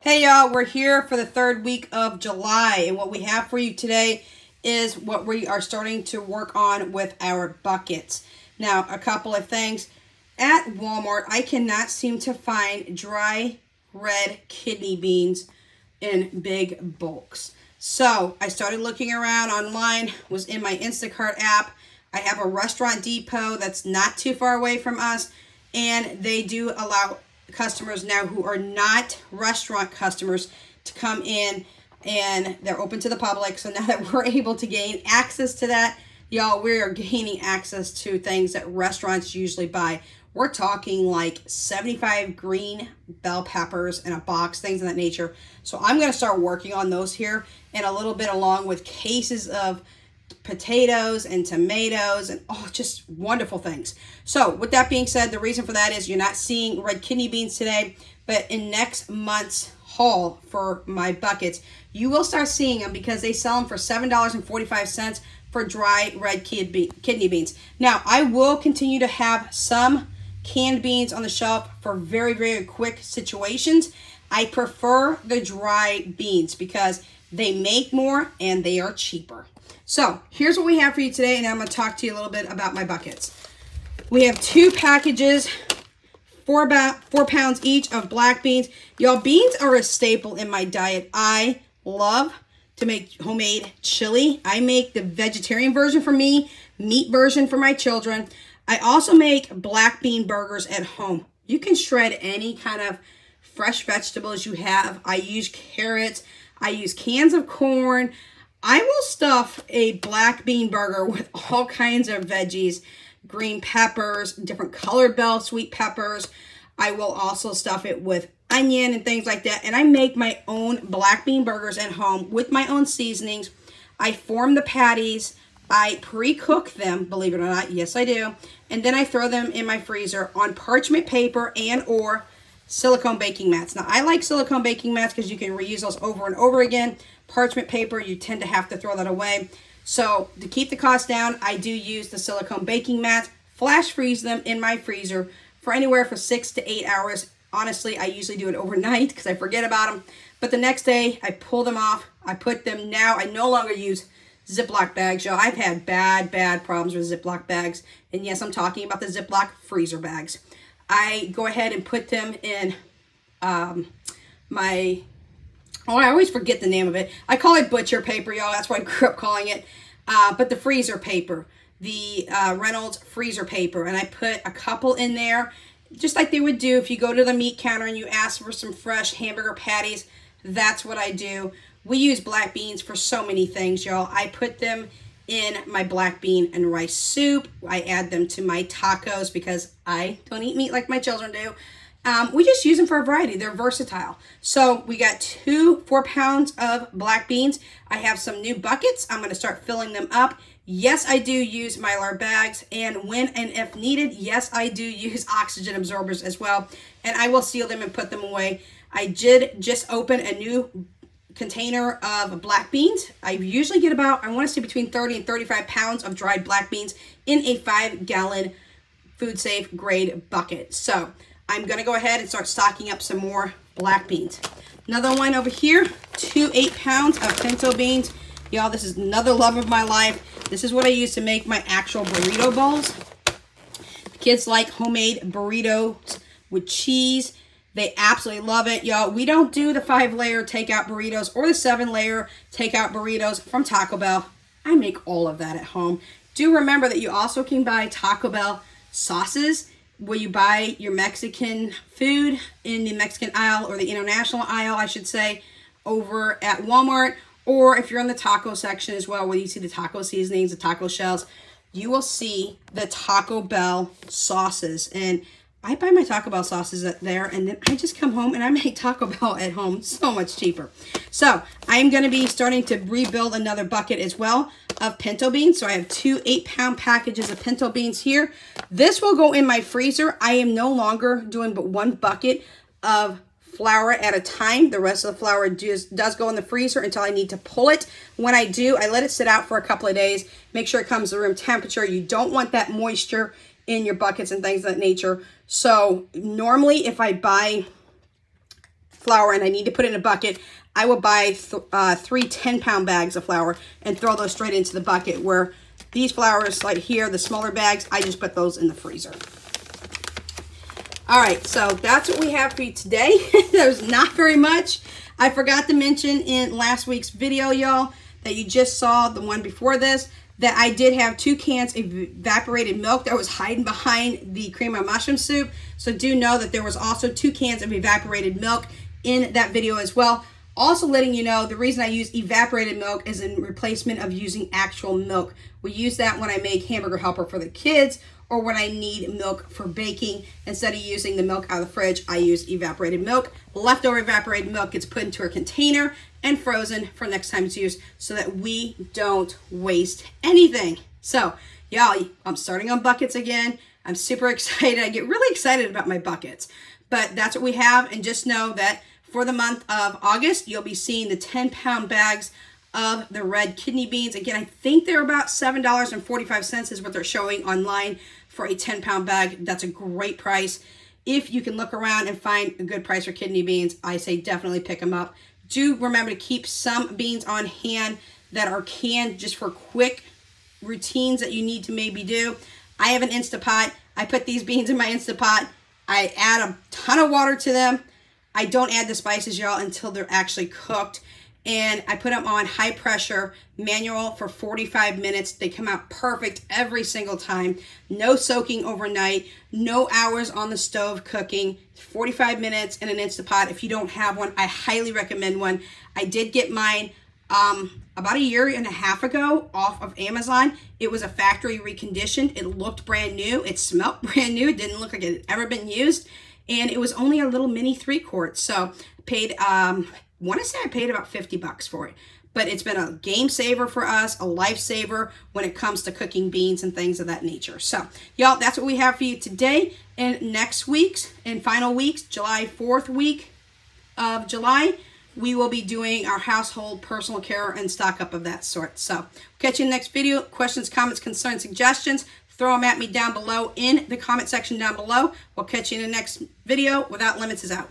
Hey y'all, we're here for the third week of July, and what we have for you today is what we are starting to work on with our buckets. Now, a couple of things. At Walmart, I cannot seem to find dry red kidney beans in big bulks. So I started looking around online, was in my Instacart app. I have a Restaurant Depot that's not too far away from us, and they do allow customers now who are not restaurant customers to come in, and they're open to the public. So now that we're able to gain access to that, y'all, we are gaining access to things that restaurants usually buy. We're talking like 75 green bell peppers in a box, things of that nature. So I'm going to start working on those here, and a little bit along with cases of potatoes and tomatoes and just wonderful things. So with that being said, the reason for that is you're not seeing red kidney beans today, but in next month's haul for my buckets, you will start seeing them because they sell them for $7.45 for dry red kidney beans. Now, I will continue to have some canned beans on the shelf for very, very quick situations. I prefer the dry beans because they make more and they are cheaper. So here's what we have for you today, and I'm going to talk to you a little bit about my buckets. We have 2 packages, 4 pounds each of black beans. Y'all, beans are a staple in my diet. I love to make homemade chili. I make the vegetarian version for me, meat version for my children. I also make black bean burgers at home. You can shred any kind of fresh vegetables you have. I use carrots. I use cans of corn. I will stuff a black bean burger with all kinds of veggies, green peppers, different colored bell sweet peppers. I will also stuff it with onion and things like that. And I make my own black bean burgers at home with my own seasonings. I form the patties. I pre-cook them, believe it or not. Yes, I do. And then I throw them in my freezer on parchment paper and or silicone baking mats. Now, I like silicone baking mats because you can reuse those over and over again. Parchment paper, you tend to have to throw that away. So to keep the cost down, I do use the silicone baking mats, flash freeze them in my freezer for anywhere from 6 to 8 hours. Honestly, I usually do it overnight because I forget about them. But the next day, I pull them off. I put them now. I no longer use Ziploc bags, y'all. I've had bad problems with Ziploc bags. And yes, I'm talking about the Ziploc freezer bags. I go ahead and put them in I always forget the name of it. I call it butcher paper, y'all. That's what I grew up calling it. But the freezer paper, the Reynolds freezer paper. And I put a couple in there, just like they would do if you go to the meat counter and you ask for some fresh hamburger patties. That's what I do. We use black beans for so many things, y'all. I put them in my black bean and rice soup. I add them to my tacos because I don't eat meat like my children do. We just use them for a variety. They're versatile. So we got 4 pounds of black beans. I have some new buckets. I'm going to start filling them up. Yes, I do use Mylar bags. And when and if needed, yes, I do use oxygen absorbers as well. And I will seal them and put them away. I did just open a new container of black beans. I usually get about, I want to say between 30 and 35 pounds of dried black beans in a 5-gallon food safe grade bucket. So I'm going to go ahead and start stocking up some more black beans. Another one over here, 2 8-pounds of pinto beans. Y'all, this is another love of my life. This is what I use to make my actual burrito bowls. Kids like homemade burritos with cheese. They absolutely love it, y'all. We don't do the 5-layer takeout burritos or the 7-layer takeout burritos from Taco Bell. I make all of that at home. Do remember that you also can buy Taco Bell sauces where you buy your Mexican food in the Mexican aisle, or the international aisle, I should say, over at Walmart. Or if you're in the taco section as well, where you see the taco seasonings, the taco shells, you will see the Taco Bell sauces. And I buy my Taco Bell sauces there, and then I just come home and I make Taco Bell at home so much cheaper. So I'm going to be starting to rebuild another bucket as well of pinto beans. So I have 2 8-pound packages of pinto beans here. This will go in my freezer. I am no longer doing but 1 bucket of flour at a time. The rest of the flour does go in the freezer until I need to pull it. When I do, I let it sit out for a couple of days. Make sure it comes to room temperature. You don't want that moisture in your buckets and things of that nature. So normally if I buy flour and I need to put it in a bucket, I will buy three 10-pound bags of flour and throw those straight into the bucket, where these flours like here, the smaller bags, I just put those in the freezer. All right, so that's what we have for you today. There's not very much. I forgot to mention in last week's video, y'all, that you just saw, the one before this, that I did have 2 cans of evaporated milk that was hiding behind the cream of mushroom soup. So do know that there was also 2 cans of evaporated milk in that video as well. Also letting you know, the reason I use evaporated milk is in replacement of using actual milk. We use that when I make hamburger helper for the kids, or when I need milk for baking. Instead of using the milk out of the fridge, I use evaporated milk. Leftover evaporated milk gets put into a container and frozen for next time's use, so that we don't waste anything. So y'all, I'm starting on buckets again. I'm super excited. I get really excited about my buckets, but that's what we have. And just know that for the month of August, you'll be seeing the 10-pound bags of the red kidney beans. Again, I think they're about $7.45 is what they're showing online for a 10-pound bag. That's a great price. If you can look around and find a good price for kidney beans, I say definitely pick them up. Do remember to keep some beans on hand that are canned just for quick routines that you need to maybe do. I have an Instapot. I put these beans in my Instapot. I add a ton of water to them. I don't add the spices, y'all, until they're actually cooked. And I put them on high pressure manual for 45 minutes. They come out perfect every single time. No soaking overnight, no hours on the stove cooking. 45 minutes in an Instapot. If you don't have one, I highly recommend one. I did get mine about a year and a half ago off of Amazon. It was a factory reconditioned. It looked brand new. It smelled brand new. It didn't look like it had ever been used. And it was only a little mini 3-quart. So paid, want to say I paid about 50 bucks for it. But it's been a game saver for us, a lifesaver when it comes to cooking beans and things of that nature. So, y'all, that's what we have for you today. And next week's and final week's, July 4th week of July, we will be doing our household personal care and stock up of that sort. So, catch you in the next video. Questions, comments, concerns, suggestions, throw them at me down below in the comment section down below. We'll catch you in the next video. Without Limits is out.